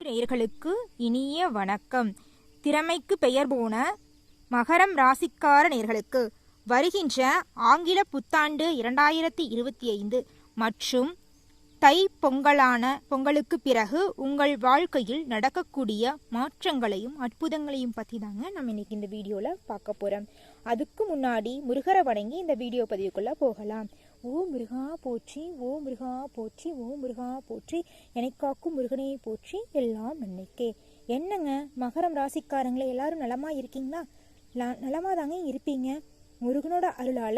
நேயர்களுக்கு இனிய வணக்கம். திறமைக்கு பெயர் போன மகரம் ராசிக்கார நேயர்களுக்கு வருகின்ற ஆங்கில புத்தாண்டு 2025 மற்றும் தை பொங்கலுக்கு பிறகு உங்கள் வாழ்க்கையில் நடக்கக்கூடிய மாற்றங்களையும் அற்புதங்களையும் பற்றி தாங்க நம்ம இன்னைக்கு இந்த வீடியோவில் பார்க்க போகிறோம். அதுக்கு முன்னாடி முருகரை வணங்கி இந்த வீடியோ பதிவுக்குள்ளே போகலாம். ஓ முருகா போற்றி, ஓ முருகா போற்றி, ஓ முருகா போற்றி, எனக்காக்கும் முருகனை போற்றி, எல்லாம் நன்மைக்கே. என்னங்க மகரம் ராசிக்காரங்களே, எல்லாரும் நலமா இருக்கீங்களா? நலமா தாங்க இருப்பீங்க. முருகனோட அருளால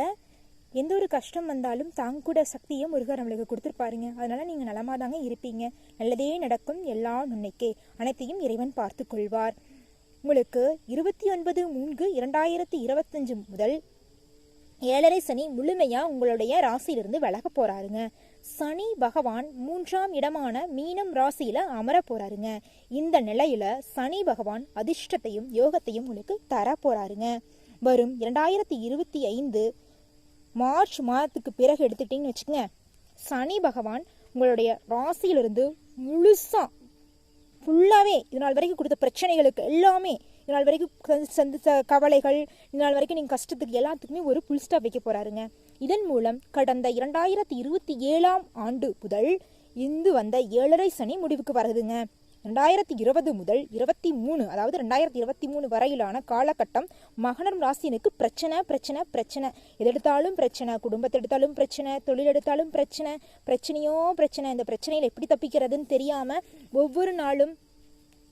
எந்த ஒரு கஷ்டம் வந்தாலும் தாங்கூட சக்தியை முருகர் நம்மளுக்கு கொடுத்துருப்பாருங்க. அதனால நீங்க நலமா தாங்க இருப்பீங்க. நல்லதே நடக்கும், எல்லாம் நன்மைக்கே. அனைத்தையும் இறைவன் பார்த்து கொள்வார். உங்களுக்கு 29/3/2025 முதல் 7.5 சனி முழுமையா உங்களுடைய ராசியிலிருந்து விலக போறாருங்க. சனி பகவான் 3ஆம் இடமான மீனம் ராசியில அமர போறாருங்க. இந்த நிலையில சனி பகவான் அதிர்ஷ்டத்தையும் யோகத்தையும் உங்களுக்கு தர போறாருங்க. வரும் 2025 மார்ச் மாதத்துக்கு பிறகு எடுத்துட்டீங்கன்னு வச்சுக்கோங்க, சனி பகவான் உங்களுடைய ராசியிலிருந்து முழுசா ஃபுல்லாவே இதனால் வரைக்கும் கொடுத்த பிரச்சனைகளுக்கு எல்லாமே, இதனால் வரைக்கும் சந்தித்த கவலைகள், இதனால் வரைக்கும் நீங்கள் கஷ்டத்துக்கு எல்லாத்துக்குமே ஒரு புல் ஸ்டாப் வைக்க போறாருங்க. இதன் மூலம் கடந்த 2027ஆம் ஆண்டு முதல் இந்து வந்த 7.5 சனி முடிவுக்கு வருதுங்க. 2020 முதல் 23, அதாவது 2023 வரையிலான காலகட்டம் மகரம் ராசினுக்கு பிரச்சனை பிரச்சனை பிரச்சனை. எதெடுத்தாலும் பிரச்சனை, குடும்பத்தை எடுத்தாலும் பிரச்சனை, தொழில் எடுத்தாலும் பிரச்சனை, பிரச்சனையோ பிரச்சனை. இந்த பிரச்சனையில் எப்படி தப்பிக்கிறதுன்னு தெரியாம ஒவ்வொரு நாளும்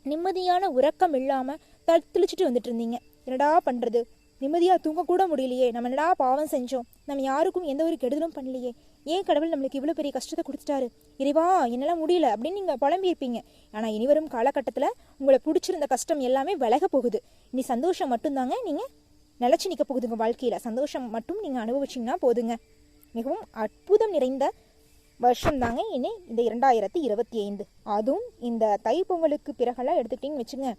நிம்மதியான உறக்கம் இல்லாம தளிச்சுட்டு வந்துட்டு இருந்தீங்க. என்னடா பண்றது, நிம்மதியா தூங்க கூட முடியலையே, நம்ம என்னடா பாவம் செஞ்சோம், நம்ம யாருக்கும் எந்த ஒரு கெடுதலும் பண்ணலையே, ஏன் கடவுள் நம்மளுக்கு இவ்வளவு பெரிய கஷ்டத்தை கொடுத்துட்டாரு, இறைவா என்னால முடியல அப்படின்னு நீங்க புலம்பியிருப்பீங்க. ஆனா இனிவரும் காலகட்டத்துல உங்களை பிடிச்சிருந்த கஷ்டம் எல்லாமே விலக போகுது. இனி சந்தோஷம் மட்டும்தாங்க நீங்க நிலைச்சு நிக்க போகுதுங்க. வாழ்க்கையில சந்தோஷம் மட்டும் நீங்க அனுபவிச்சீங்கன்னா போதுங்க. மிகவும் அற்புதம் நிறைந்த வருஷம் தாங்க இனி இந்த 2025. அதுவும் இந்த தை பொங்கலுக்கு பிறகெல்லாம் எடுத்துக்கிட்டீங்கன்னு வச்சுங்க,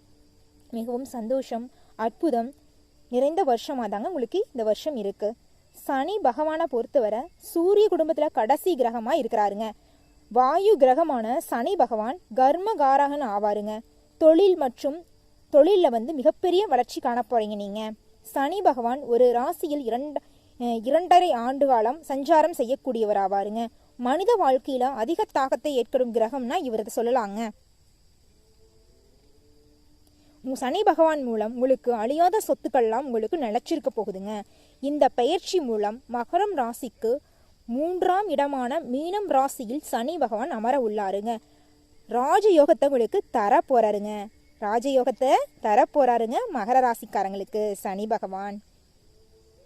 மிகவும் சந்தோஷம் அற்புதம் நிறைந்த வருஷமா தாங்க உங்களுக்கு இந்த வருஷம் இருக்கு. சனி பகவானை பொறுத்தவரை சூரிய குடும்பத்துல கடைசி கிரகமா இருக்கிறாருங்க. வாயு கிரகமான சனி பகவான் கர்மகாரகன் ஆவாருங்க. தொழில் மற்றும் தொழில மிகப்பெரிய வளர்ச்சி காண போறீங்க நீங்க. சனி பகவான் ஒரு ராசியில் 2.5 ஆண்டு காலம் சஞ்சாரம் செய்யக்கூடியவர் ஆவாருங்க. மனித வாழ்க்கையில அதிக தாக்கத்தை ஏற்படும் கிரகம்னா இவரது சொல்லலாங்க. சனி பகவான் மூலம் உங்களுக்கு அழியாத சொத்துக்கள்லாம் உங்களுக்கு நிலைச்சிருக்க போகுதுங்க. இந்த பெயர்ச்சி மூலம் மகரம் ராசிக்கு 3ஆம் இடமான மீனம் ராசியில் சனி பகவான் அமர உள்ளாருங்க. ராஜயோகத்தை உங்களுக்கு தர போறாருங்க. ராஜயோகத்தை தர போறாருங்க மகர ராசிக்காரங்களுக்கு சனி பகவான்.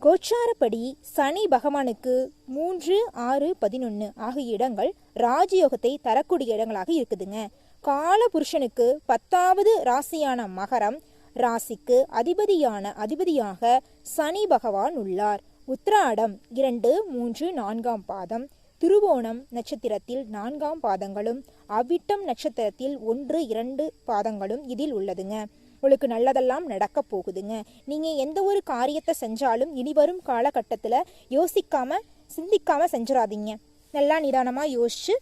கோச்சாரப்படி சனி பகவானுக்கு 3, 6, 11 ஆகிய இடங்கள் ராஜயோகத்தை தரக்கூடிய இடங்களாக இருக்குதுங்க. கால புருஷனுக்கு 10வது ராசியான மகரம் ராசிக்கு அதிபதியாக சனி பகவான் உள்ளார். உத்திராடம் 2, 3, 4ஆம் பாதம், திருவோணம் நட்சத்திரத்தில் 4ஆம் பாதங்களும், அவிட்டம் நட்சத்திரத்தில் 1, 2 பாதங்களும் இதில் உள்ளதுங்க. உங்களுக்கு நல்லதெல்லாம் நடக்க போகுதுங்க. நீங்க எந்த ஒரு காரியத்தை செஞ்சாலும் இனிவரும் காலகட்டத்துல யோசிக்காம சிந்திக்காம செஞ்சிடாதீங்க. நல்லா நிதானமா யோசிச்சு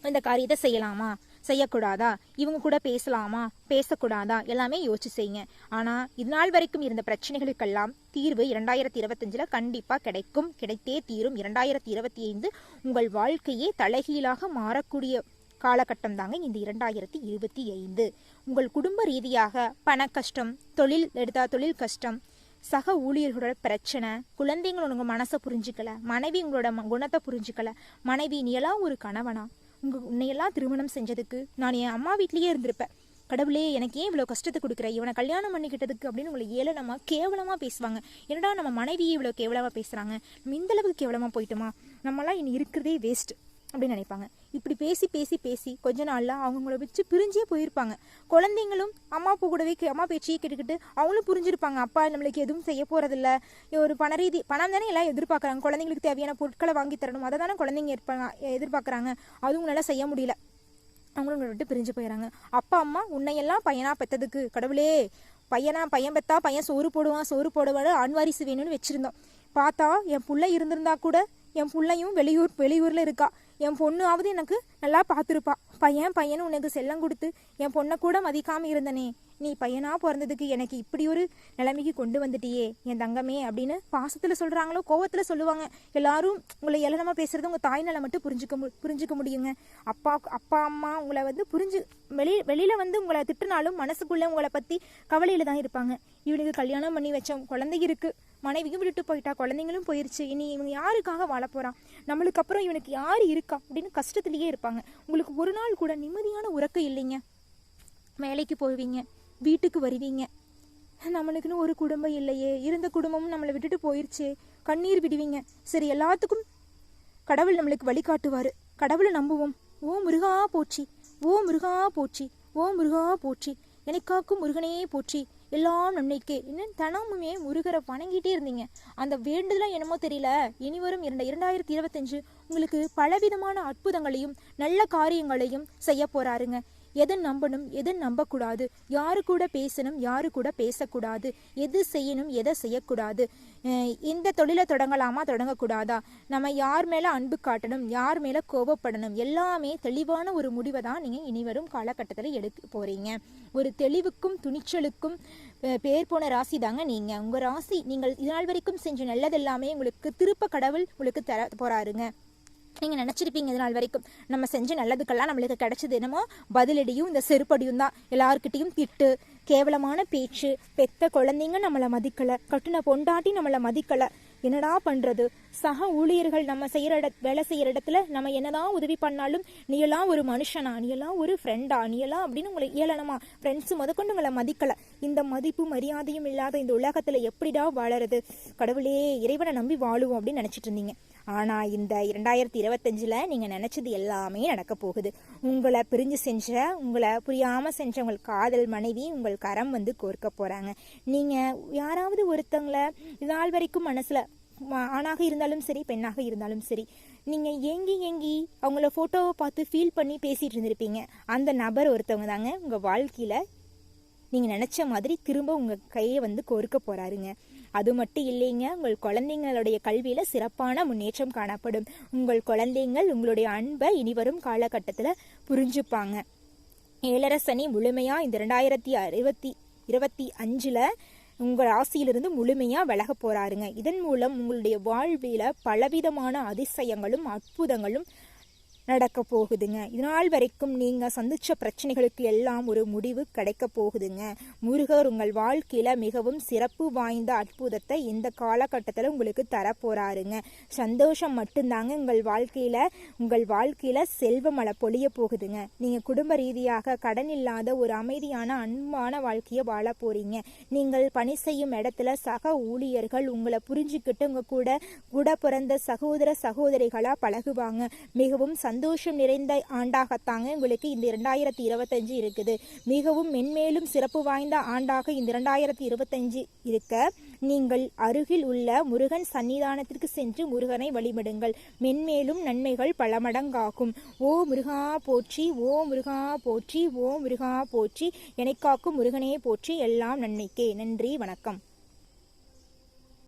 இந்த காரியத்தை செய்யலாமா செய்யக்கூடாதா, இவங்க கூட பேசலாமா பேசக்கூடாதா, எல்லாமே யோசிச்சு செய்யுங்க. ஆனா இதனால் வரைக்கும் இருந்த பிரச்சனைகளுக்கெல்லாம் தீர்வு 2025 கண்டிப்பா கிடைக்கும், கிடைத்தே தீரும். 2025 உங்கள் வாழ்க்கையே தலைகீழாக மாறக்கூடிய காலகட்டம் தாங்க இந்த 2025. உங்கள் குடும்ப ரீதியாக பண கஷ்டம், தொழில் எடுத்தா தொழில் கஷ்டம், சக ஊழியர்களோட பிரச்சனை, குழந்தைங்களோட உங்க மனசை புரிஞ்சுக்கல, மனைவி உங்களோட குணத்தை புரிஞ்சுக்கல, மனைவி நீ எல்லாம் ஒரு கணவனா, உன்னையெல்லாம் திருமணம் செஞ்சதுக்கு நான் என் அம்மா வீட்லயே இருந்திருப்பேன், கடவுளே எனக்கு ஏன் இவ்வளோ கஷ்டத்தை கொடுக்குற, இவனை கல்யாணம் பண்ணிக்கிட்டதுக்கு அப்படின்னு உங்களை ஏளனமா கேவலமா பேசுவாங்க. என்னடா நம்ம மனைவியே இவ்வளோ கேவலமா பேசுறாங்க, நம்ம இந்த அளவுக்கு கேவலமா போயிட்டோமா, நம்மளாம் இனி இருக்கிறதே வேஸ்ட் அப்படின்னு நினைப்பாங்க. இப்படி பேசி பேசி பேசி கொஞ்ச நாள்ல அவங்கள வச்சு பிரிஞ்சே போயிருப்பாங்க. குழந்தைங்களும் அம்மா அப்பா கூடவே அம்மா பேச்சையே கேட்டுக்கிட்டு அவங்களும் புரிஞ்சிருப்பாங்க, அப்பா நம்மளுக்கு எதுவும் செய்ய போறதில்ல, ஒரு பணம் தானே எல்லாம் எதிர்பார்க்குறாங்க, குழந்தைங்களுக்கு தேவையான பொருட்களை வாங்கி தரணும், அதை தானே குழந்தைங்க எதிர்பார்க்குறாங்க, அதுவும் நல்லா செய்ய முடியல, அவங்களும் விட்டு பிரிஞ்சு போயிடறாங்க. அப்பா அம்மா உன்னையெல்லாம் பையனா பெற்றதுக்கு கடவுளே, பையன் பெத்தா பையன் சோறு போடுவான்னு ஆண்வாரிசு வேணும்னு வச்சிருந்தோம். பார்த்தா என் புள்ள இருந்திருந்தா கூட, என் பிள்ளையும் வெளியூர்ல இருக்கா, என் பொண்ணாவது எனக்கு நல்லா பார்த்துருப்பா, பையன் உனக்கு செல்லம் கொடுத்து என் பொண்ணை கூட மதிக்காம இருந்தனே, நீ பையனா பிறந்ததுக்கு எனக்கு இப்படி ஒரு நிலைமைக்கு கொண்டு வந்துட்டியே என் தங்கமே அப்படின்னு பாசத்துல சொல்றாங்களோ கோவத்துல சொல்லுவாங்க. எல்லாரும் உங்களை ஏளனமா பேசுறது உங்க தாய்நாளை மட்டும் புரிஞ்சுக்க முடியுங்க. அப்பா அம்மா உங்களை வந்து வெளியில வந்து உங்களை திட்டுனாலும் மனசுக்குள்ள உங்களை பத்தி கவலையில தான் இருப்பாங்க. இவனுக்கு கல்யாணம் பண்ணி வச்சோம், குழந்தை இருக்கு, மனைவியும் விட்டுட்டு போயிட்டா, குழந்தைங்களும் போயிருச்சு, இனி இவங்க யாருக்காக வாழ போறான், நம்மளுக்கு அப்புறம் இவனுக்கு யாரு இருக்கா அப்படின்னு கஷ்டத்திலேயே இருப்பாங்க. உங்களுக்கு ஒரு நாள் கூட நிம்மதியான உறக்கம் இல்லைங்க. வேலைக்கு போவீங்க, வீட்டுக்கு வருவீங்க, நம்மளுக்குன்னு ஒரு குடும்பம் இல்லையே, இருந்த குடும்பமும் நம்மளை விட்டுட்டு போயிருச்சே, கண்ணீர் விடுவீங்க. சரி, எல்லாத்துக்கும் கடவுள் நம்மளுக்கு வழிகாட்டுவாரு, கடவுளை நம்புவோம். ஓ முருகா போற்றி, ஓ முருகா போற்றி, ஓ முருகா போற்றி, எனக்காக்கும் முருகனே போற்றி, எல்லாம் நன்மைக்கே இன்னும் தினமுமே முருகரை வணங்கிட்டே இருந்தீங்க. அந்த வேண்டுதலாம் என்னமோ தெரியல, இனி வரும் 2025 உங்களுக்கு பலவிதமான அற்புதங்களையும் நல்ல காரியங்களையும் செய்ய போறாருங்க. எதை நம்பணும், எதை நம்பக்கூடாது, யாரு கூட பேசணும், யாரு கூட பேசக்கூடாது, எது செய்யணும், எதை செய்யக்கூடாது, இந்த தொழிலை தொடங்கலாமா தொடங்கக்கூடாதா, நம்ம யார் மேலே அன்பு காட்டணும், யார் மேலே கோபப்படணும், எல்லாமே தெளிவான ஒரு முடிவை தான் நீங்கள் இனி வரும் காலகட்டத்தில் எடுக்க போகிறீங்க. ஒரு தெளிவுக்கும் துணிச்சலுக்கும் பேர் போன ராசி தாங்க நீங்கள். உங்கள் ராசி நீங்கள் இதனால் வரைக்கும் செஞ்ச நல்லதெல்லாமே உங்களுக்கு திருப்ப கடவுள் உங்களுக்கு தர போகிறாருங்க. நீங்கள் நினச்சிருப்பீங்க இதனால் வரைக்கும் நம்ம செஞ்ச நல்லதுக்கெல்லாம் நம்மளுக்கு கிடைச்சது என்னமோ பதிலடியும் இந்த செருப்படியும் தான். எல்லாருக்கிட்டையும் திட்டு, கேவலமான பேச்சு, பெத்த குழந்தைங்க நம்மளை மதிக்கலை, கட்டுன பொண்டாட்டி நம்மளை மதிக்கலை, என்னடா பண்ணுறது, சக ஊழியர்கள் நம்ம வேலை செய்கிற இடத்துல நம்ம என்னதான் உதவி பண்ணாலும் நீ எல்லாம் ஒரு மனுஷனா, நீ எல்லாம் ஒரு ஃப்ரெண்டா, நீ எல்லாம் அப்படின்னு உங்களை ஏளனமா ஃப்ரெண்ட்ஸு முதற்கொண்டு உங்களை மதிக்கலை. இந்த மதிப்பு மரியாதையும் இல்லாத இந்த உலகத்தில் எப்படிடா வாழறது, கடவுளே இறைவனை நம்பி வாழுவோம் அப்படின்னு நினச்சிட்டு இருந்தீங்க. ஆனால் இந்த 2025 நீங்கள் நினச்சது எல்லாமே நடக்க போகுது. உங்களை பிரிஞ்சு செஞ்ச, உங்களை புரியாமல் செஞ்ச உங்கள் காதல் மனைவி உங்கள் கரம் வந்து கோர்க்க போகிறாங்க. நீங்கள் யாராவது ஒருத்தவங்களை நாள் வரைக்கும் மனசில், ஆணாக இருந்தாலும் சரி பெண்ணாக இருந்தாலும் சரி, நீங்கள் ஏங்கி அவங்கள ஃபோட்டோவை பார்த்து ஃபீல் பண்ணி பேசிகிட்டு இருந்திருப்பீங்க. அந்த நபர் ஒருத்தவங்க தாங்க உங்கள் வாழ்க்கையில் நீங்கள் நினச்ச மாதிரி திரும்ப உங்கள் கையை வந்து கோர்க்க போகிறாருங்க. அது மட்டும் இல்லைங்க, உங்கள் குழந்தைங்களுடைய கல்வியில் சிறப்பான முன்னேற்றம் காணப்படும். உங்கள் குழந்தைங்கள் உங்களுடைய அன்பை இனி வரும் காலகட்டத்தில் புரிஞ்சுப்பாங்க. 7.5 சனி முழுமையாக இந்த 2025 உங்கள் ராசியிலிருந்து முழுமையாக விலக போகிறாருங்க. இதன் மூலம் உங்களுடைய வாழ்வில் பலவிதமான அதிசயங்களும் அற்புதங்களும் நடக்க போகுதுங்க. இதனால் வரைக்கும் நீங்கள் சந்திச்ச பிரச்சனைகளுக்கு எல்லாம் ஒரு முடிவு கிடைக்க போகுதுங்க. முருகர் உங்கள் வாழ்க்கையில் மிகவும் சிறப்பு வாய்ந்த அற்புதத்தை இந்த காலகட்டத்தில் உங்களுக்கு தரப்போறாருங்க. சந்தோஷம் மட்டும்தாங்க உங்கள் வாழ்க்கையில் செல்வமழை பொழிய போகுதுங்க. நீங்கள் குடும்ப ரீதியாக கடன் இல்லாத ஒரு அமைதியான அன்பான வாழ்க்கையை வாழ போறீங்க. நீங்கள் பணி செய்யும் இடத்துல சக ஊழியர்கள் உங்களை புரிஞ்சுக்கிட்டு உங்க கூட பிறந்த சகோதர சகோதரிகளா பழகுவாங்க. மிகவும் சந்தோஷம் நிறைந்த ஆண்டாகத்தாங்க உங்களுக்கு இந்த 2025 இருக்குது. மிகவும் மென்மேலும் சிறப்பு வாய்ந்த ஆண்டாக இந்த 2025 இருக்க நீங்கள் அருகில் உள்ள முருகன் சன்னிதானத்திற்கு சென்று முருகனை வழிபடுங்கள். மென்மேலும் நன்மைகள் பல மடங்காகும். ஓ முருகா போற்றி, ஓ முருகா போற்றி, ஓ முருகா போற்றி, எனக்காக்கும் முருகனே போற்றி, எல்லாம் நன்மைக்கே. நன்றி, வணக்கம்.